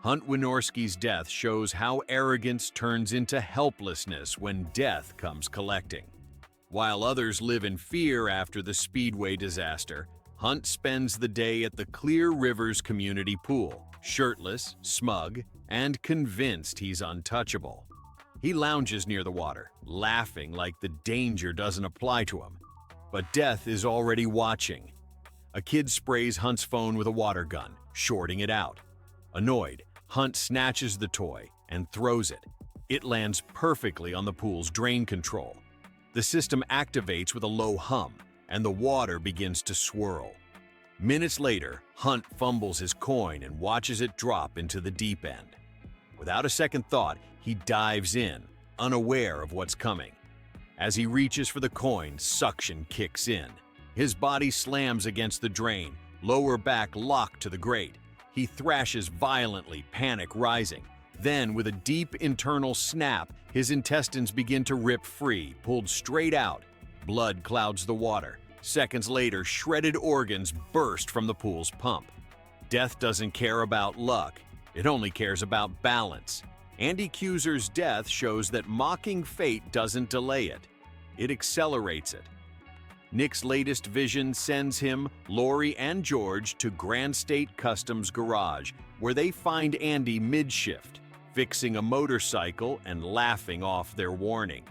Hunt Wynorski's death shows how arrogance turns into helplessness when death comes collecting. While others live in fear after the Speedway disaster, Hunt spends the day at the Clear Rivers community pool, shirtless, smug, and convinced he's untouchable. He lounges near the water, laughing like the danger doesn't apply to him. But death is already watching. A kid sprays Hunt's phone with a water gun, shorting it out. Annoyed, Hunt snatches the toy and throws it. It lands perfectly on the pool's drain control. The system activates with a low hum, and the water begins to swirl. Minutes later, Hunt fumbles his coin and watches it drop into the deep end. Without a second thought, he dives in, unaware of what's coming. As he reaches for the coin, suction kicks in. His body slams against the drain, lower back locked to the grate. He thrashes violently, panic rising. Then, with a deep internal snap, his intestines begin to rip free, pulled straight out. Blood clouds the water. Seconds later, shredded organs burst from the pool's pump. Death doesn't care about luck. It only cares about balance. Andy Cuser's death shows that mocking fate doesn't delay it. It accelerates it. Nick's latest vision sends him, Lori, and George to Grand State Customs Garage, where they find Andy mid-shift, fixing a motorcycle and laughing off their warning.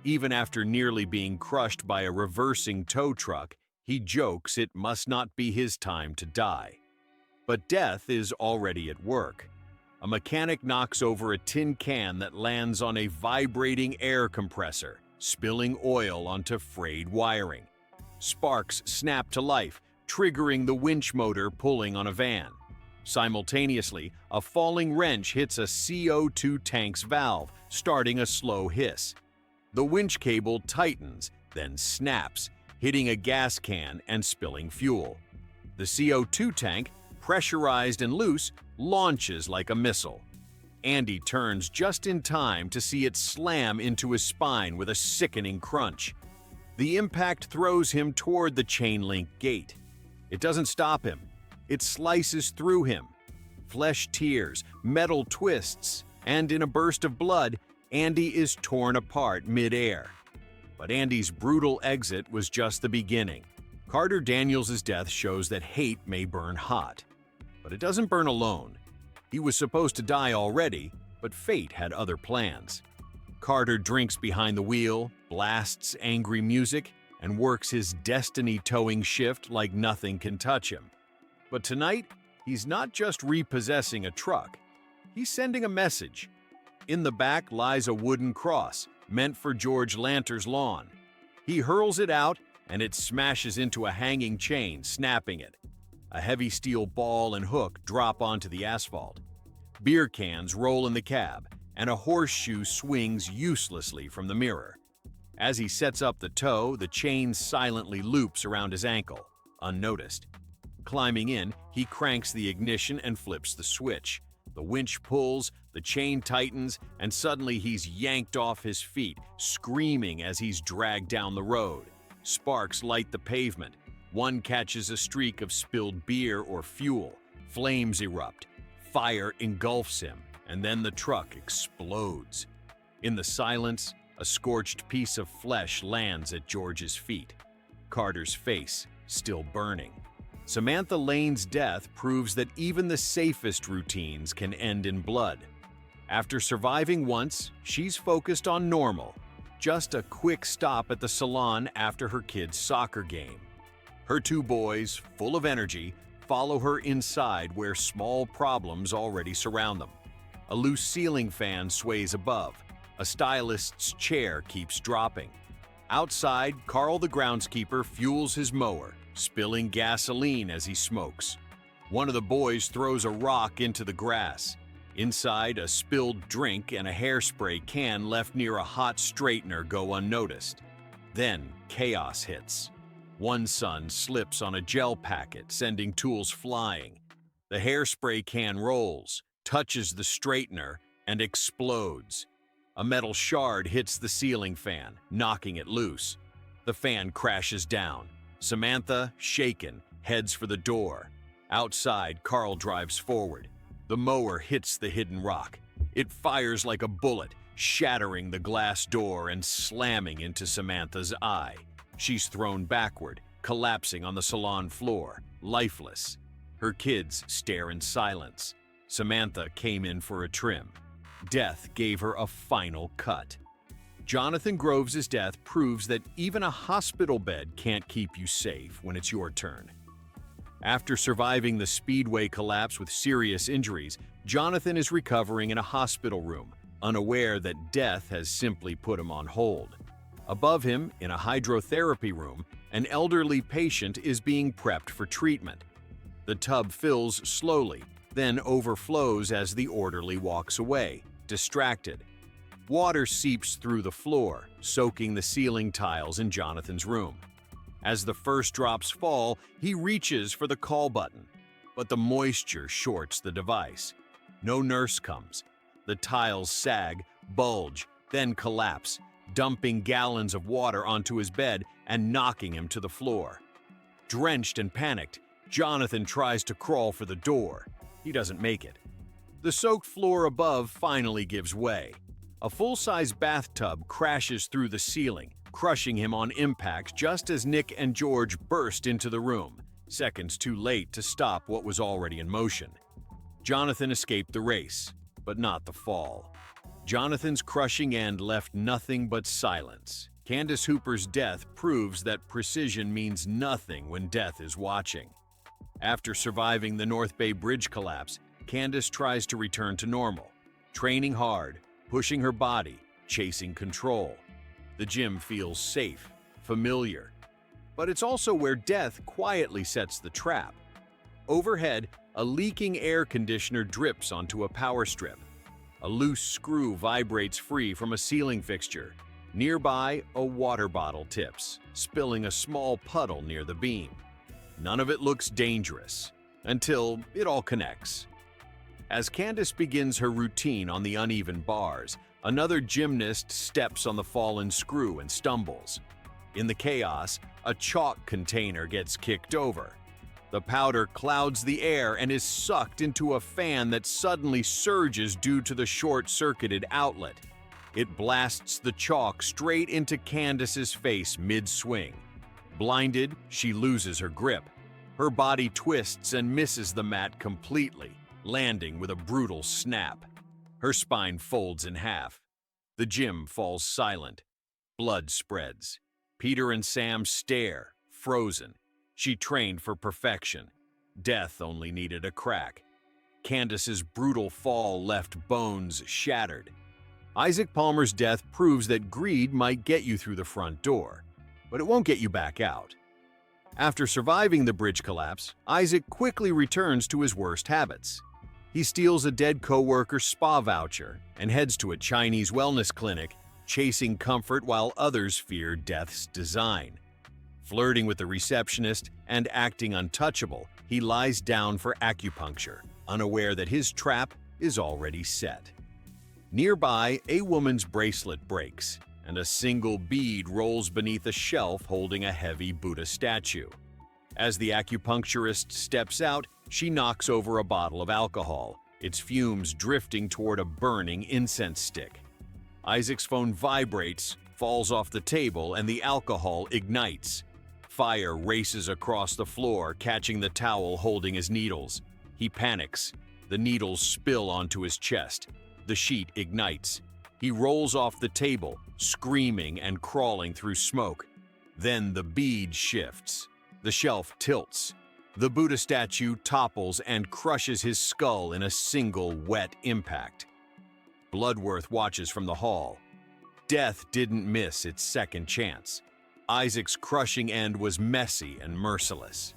Even after nearly being crushed by a reversing tow truck, he jokes it must not be his time to die. But death is already at work. A mechanic knocks over a tin can that lands on a vibrating air compressor, spilling oil onto frayed wiring. Sparks snap to life, triggering the winch motor pulling on a van. Simultaneously, a falling wrench hits a CO2 tank's valve, starting a slow hiss. The winch cable tightens, then snaps, hitting a gas can and spilling fuel. The CO2 tank, pressurized and loose, launches like a missile. Andy turns just in time to see it slam into his spine with a sickening crunch. The impact throws him toward the chain-link gate. It doesn't stop him. It slices through him. Flesh tears, metal twists, and in a burst of blood, Andy is torn apart mid-air. But Andy's brutal exit was just the beginning. Carter Daniels' death shows that hate may burn hot. But it doesn't burn alone. He was supposed to die already, but fate had other plans. Carter drinks behind the wheel, blasts angry music, and works his destiny-towing shift like nothing can touch him. But tonight, he's not just repossessing a truck. He's sending a message. In the back lies a wooden cross, meant for George Lanter's lawn. He hurls it out, and it smashes into a hanging chain, snapping it. A heavy steel ball and hook drop onto the asphalt. Beer cans roll in the cab, and a horseshoe swings uselessly from the mirror. As he sets up the tow, the chain silently loops around his ankle, unnoticed. Climbing in, he cranks the ignition and flips the switch. The winch pulls, the chain tightens, and suddenly he's yanked off his feet, screaming as he's dragged down the road. Sparks light the pavement. One catches a streak of spilled beer or fuel. Flames erupt. Fire engulfs him, and then the truck explodes. In the silence, a scorched piece of flesh lands at George's feet. Carter's face, still burning. Samantha Lane's death proves that even the safest routines can end in blood. After surviving once, she's focused on normal. Just a quick stop at the Salon after her kid's soccer game. Her two boys, full of energy, follow her inside where small problems already surround them. A loose ceiling fan sways above. A stylist's chair keeps dropping. Outside, Carl the groundskeeper fuels his mower, spilling gasoline as he smokes. One of the boys throws a rock into the grass. Inside, a spilled drink and a hairspray can left near a hot straightener go unnoticed. Then, chaos hits. One son slips on a gel packet, sending tools flying. The hairspray can rolls, touches the straightener, and explodes. A metal shard hits the ceiling fan, knocking it loose. The fan crashes down. Samantha, shaken, heads for the door. Outside, Carl drives forward. The mower hits the hidden rock. It fires like a bullet, shattering the glass door and slamming into Samantha's eye. She's thrown backward, collapsing on the salon floor, lifeless. Her kids stare in silence. Samantha came in for a trim. Death gave her a final cut. Jonathan Groves' death proves that even a hospital bed can't keep you safe when it's your turn. After surviving the Speedway collapse with serious injuries, Jonathan is recovering in a hospital room, unaware that death has simply put him on hold. Above him, in a hydrotherapy room, an elderly patient is being prepped for treatment. The tub fills slowly, then overflows as the orderly walks away, distracted. Water seeps through the floor, soaking the ceiling tiles in Jonathan's room. As the first drops fall, he reaches for the call button, but the moisture shorts the device. No nurse comes. The tiles sag, bulge, then collapse, dumping gallons of water onto his bed and knocking him to the floor. Drenched and panicked, Jonathan tries to crawl for the door. He doesn't make it. The soaked floor above finally gives way. A full-size bathtub crashes through the ceiling, crushing him on impact just as Nick and George burst into the room, seconds too late to stop what was already in motion. Jonathan escaped the race, but not the fall. Jonathan's crushing end left nothing but silence. Candace Hooper's death proves that precision means nothing when death is watching. After surviving the North Bay Bridge collapse, Candace tries to return to normal, training hard, pushing her body, chasing control. The gym feels safe, familiar, but it's also where death quietly sets the trap. Overhead, a leaking air conditioner drips onto a power strip. A loose screw vibrates free from a ceiling fixture. Nearby, a water bottle tips, spilling a small puddle near the beam. None of it looks dangerous, until it all connects. As Candace begins her routine on the uneven bars, another gymnast steps on the fallen screw and stumbles. In the chaos, a chalk container gets kicked over. The powder clouds the air and is sucked into a fan that suddenly surges due to the short-circuited outlet. It blasts the chalk straight into Candace's face mid-swing. Blinded, she loses her grip. Her body twists and misses the mat completely, landing with a brutal snap. Her spine folds in half. The gym falls silent. Blood spreads. Peter and Sam stare, frozen. She trained for perfection. Death only needed a crack. Candace's brutal fall left bones shattered. Isaac Palmer's death proves that greed might get you through the front door, but it won't get you back out. After surviving the bridge collapse, Isaac quickly returns to his worst habits. He steals a dead coworker's spa voucher and heads to a Chinese wellness clinic, chasing comfort while others fear death's design. Flirting with the receptionist and acting untouchable, he lies down for acupuncture, unaware that his trap is already set. Nearby, a woman's bracelet breaks, and a single bead rolls beneath a shelf holding a heavy Buddha statue. As the acupuncturist steps out, she knocks over a bottle of alcohol, its fumes drifting toward a burning incense stick. Isaac's phone vibrates, falls off the table, and the alcohol ignites. Fire races across the floor, catching the towel holding his needles. He panics. The needles spill onto his chest. The sheet ignites. He rolls off the table, screaming and crawling through smoke. Then the bead shifts. The shelf tilts. The Buddha statue topples and crushes his skull in a single wet impact. Bloodworth watches from the hall. Death didn't miss its second chance. Isaac's crushing end was messy and merciless.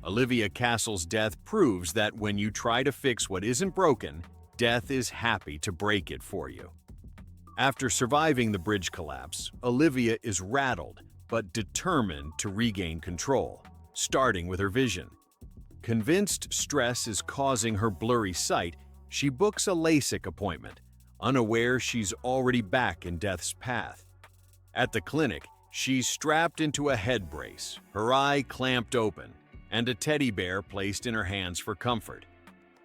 Olivia Castle's death proves that when you try to fix what isn't broken, death is happy to break it for you. After surviving the bridge collapse, Olivia is rattled but determined to regain control, starting with her vision. Convinced stress is causing her blurry sight, she books a LASIK appointment, unaware she's already back in death's path. At the clinic, she's strapped into a head brace, her eye clamped open, and a teddy bear placed in her hands for comfort.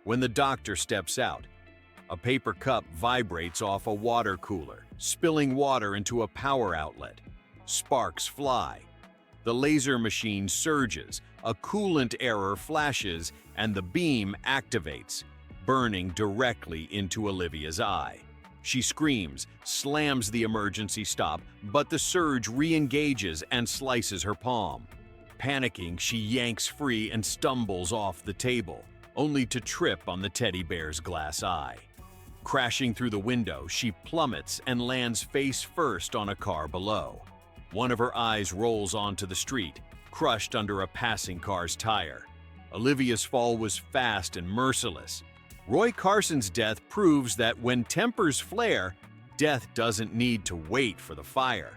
When the doctor steps out, a paper cup vibrates off a water cooler, spilling water into a power outlet. Sparks fly. The laser machine surges, a coolant error flashes, and the beam activates, burning directly into Olivia's eye. She screams, slams the emergency stop, but the surge re-engages and slices her palm. Panicking, she yanks free and stumbles off the table, only to trip on the teddy bear's glass eye. Crashing through the window, she plummets and lands face first on a car below. One of her eyes rolls onto the street, crushed under a passing car's tire. Olivia's fall was fast and merciless. Roy Carson's death proves that when tempers flare, death doesn't need to wait for the fire.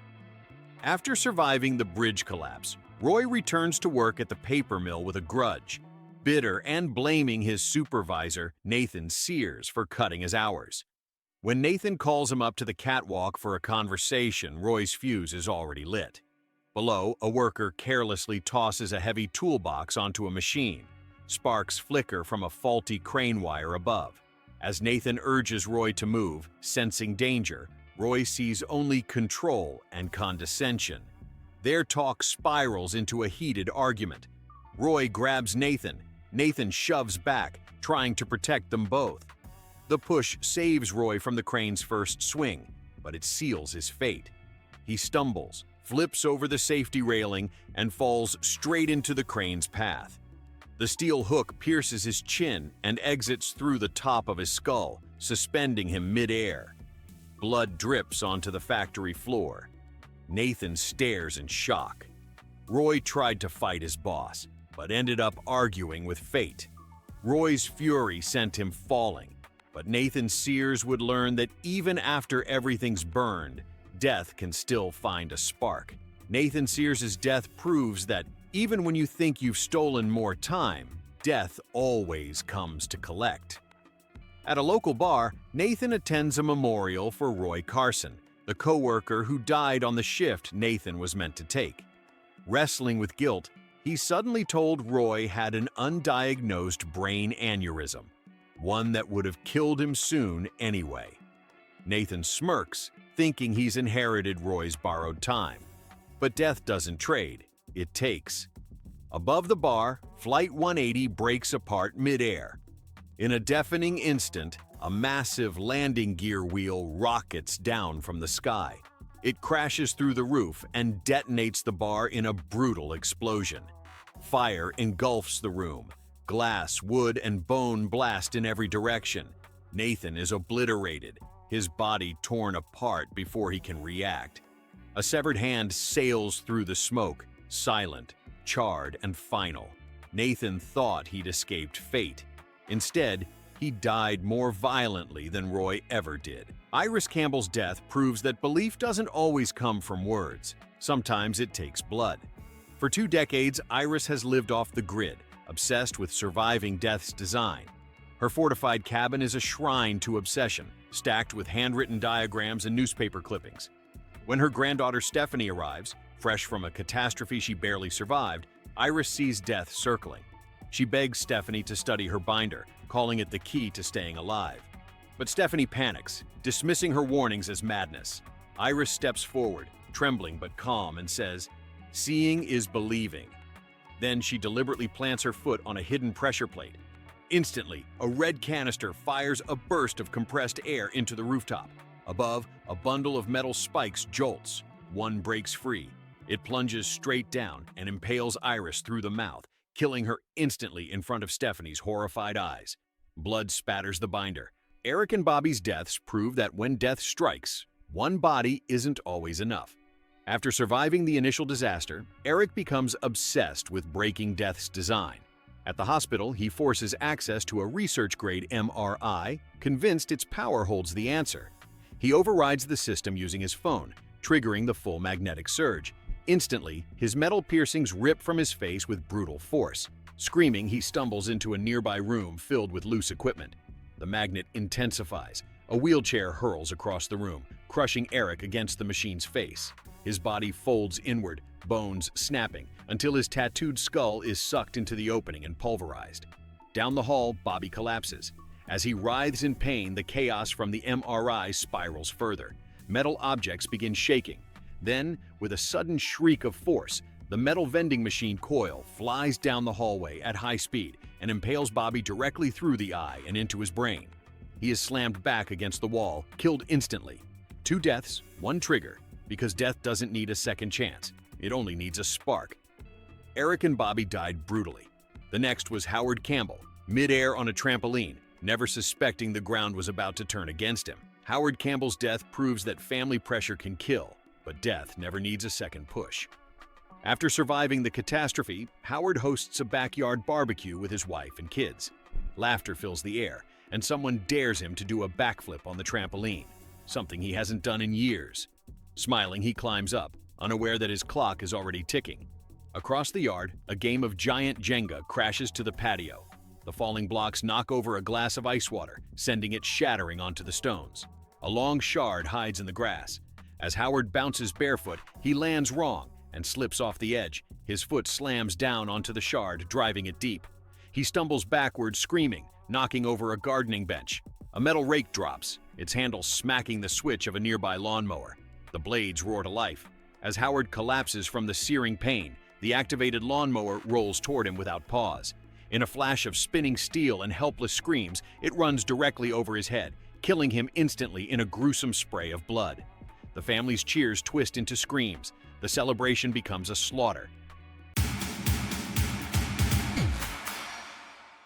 After surviving the bridge collapse, Roy returns to work at the paper mill with a grudge, bitter and blaming his supervisor, Nathan Sears, for cutting his hours. When Nathan calls him up to the catwalk for a conversation, Roy's fuse is already lit. Below, a worker carelessly tosses a heavy toolbox onto a machine. Sparks flicker from a faulty crane wire above. As Nathan urges Roy to move, sensing danger, Roy sees only control and condescension. Their talk spirals into a heated argument. Roy grabs Nathan. Nathan shoves back, trying to protect them both. The push saves Roy from the crane's first swing, but it seals his fate. He stumbles, flips over the safety railing, and falls straight into the crane's path. The steel hook pierces his chin and exits through the top of his skull, suspending him mid-air. Blood drips onto the factory floor. Nathan stares in shock. Roy tried to fight his boss, but ended up arguing with fate. Roy's fury sent him falling, but Nathan Sears would learn that even after everything's burned, death can still find a spark. Nathan Sears' death proves that even when you think you've stolen more time, death always comes to collect. At a local bar, Nathan attends a memorial for Roy Carson, the co-worker who died on the shift Nathan was meant to take. Wrestling with guilt, he suddenly told Roy had an undiagnosed brain aneurysm, one that would have killed him soon anyway. Nathan smirks, thinking he's inherited Roy's borrowed time. But death doesn't trade, it takes. Above the bar, Flight 180 breaks apart mid-air. In a deafening instant, a massive landing gear wheel rockets down from the sky. It crashes through the roof and detonates the bar in a brutal explosion. Fire engulfs the room. Glass, wood, and bone blast in every direction. Nathan is obliterated, his body torn apart before he can react. A severed hand sails through the smoke, silent, charred, and final. Nathan thought he'd escaped fate. Instead, he died more violently than Roy ever did. Iris Campbell's death proves that belief doesn't always come from words. Sometimes it takes blood. For 2 decades, Iris has lived off the grid, obsessed with surviving death's design. Her fortified cabin is a shrine to obsession, stacked with handwritten diagrams and newspaper clippings. When her granddaughter Stephanie arrives, fresh from a catastrophe she barely survived, Iris sees death circling. She begs Stephanie to study her binder, calling it the key to staying alive. But Stephanie panics, dismissing her warnings as madness. Iris steps forward, trembling but calm, and says, "Seeing is believing." Then she deliberately plants her foot on a hidden pressure plate. Instantly, a red canister fires a burst of compressed air into the rooftop. Above, a bundle of metal spikes jolts. One breaks free. It plunges straight down and impales Iris through the mouth, killing her instantly in front of Stephanie's horrified eyes. Blood spatters the binder. Eric and Bobby's deaths prove that when death strikes, one body isn't always enough. After surviving the initial disaster, Eric becomes obsessed with breaking death's design. At the hospital, he forces access to a research-grade MRI, convinced its power holds the answer. He overrides the system using his phone, triggering the full magnetic surge. Instantly, his metal piercings rip from his face with brutal force. Screaming, he stumbles into a nearby room filled with loose equipment. The magnet intensifies. A wheelchair hurls across the room, crushing Eric against the machine's face. His body folds inward, bones snapping, until his tattooed skull is sucked into the opening and pulverized. Down the hall, Bobby collapses. As he writhes in pain, the chaos from the MRI spirals further. Metal objects begin shaking. Then, with a sudden shriek of force, the metal vending machine coil flies down the hallway at high speed and impales Bobby directly through the eye and into his brain. He is slammed back against the wall, killed instantly. 2 deaths, 1 trigger, because death doesn't need a second chance. It only needs a spark. Eric and Bobby died brutally. The next was Howard Campbell, mid-air on a trampoline, never suspecting the ground was about to turn against him. Howard Campbell's death proves that family pressure can kill, but death never needs a second push. After surviving the catastrophe, Howard hosts a backyard barbecue with his wife and kids. Laughter fills the air, and someone dares him to do a backflip on the trampoline, something he hasn't done in years. Smiling, he climbs up, unaware that his clock is already ticking. Across the yard, a game of giant Jenga crashes to the patio. The falling blocks knock over a glass of ice water, sending it shattering onto the stones. A long shard hides in the grass. As Howard bounces barefoot, he lands wrong and slips off the edge. His foot slams down onto the shard, driving it deep. He stumbles backwards, screaming, knocking over a gardening bench. A metal rake drops, its handle smacking the switch of a nearby lawnmower. The blades roar to life. As Howard collapses from the searing pain, the activated lawnmower rolls toward him without pause. In a flash of spinning steel and helpless screams, it runs directly over his head, killing him instantly in a gruesome spray of blood. The family's cheers twist into screams. The celebration becomes a slaughter.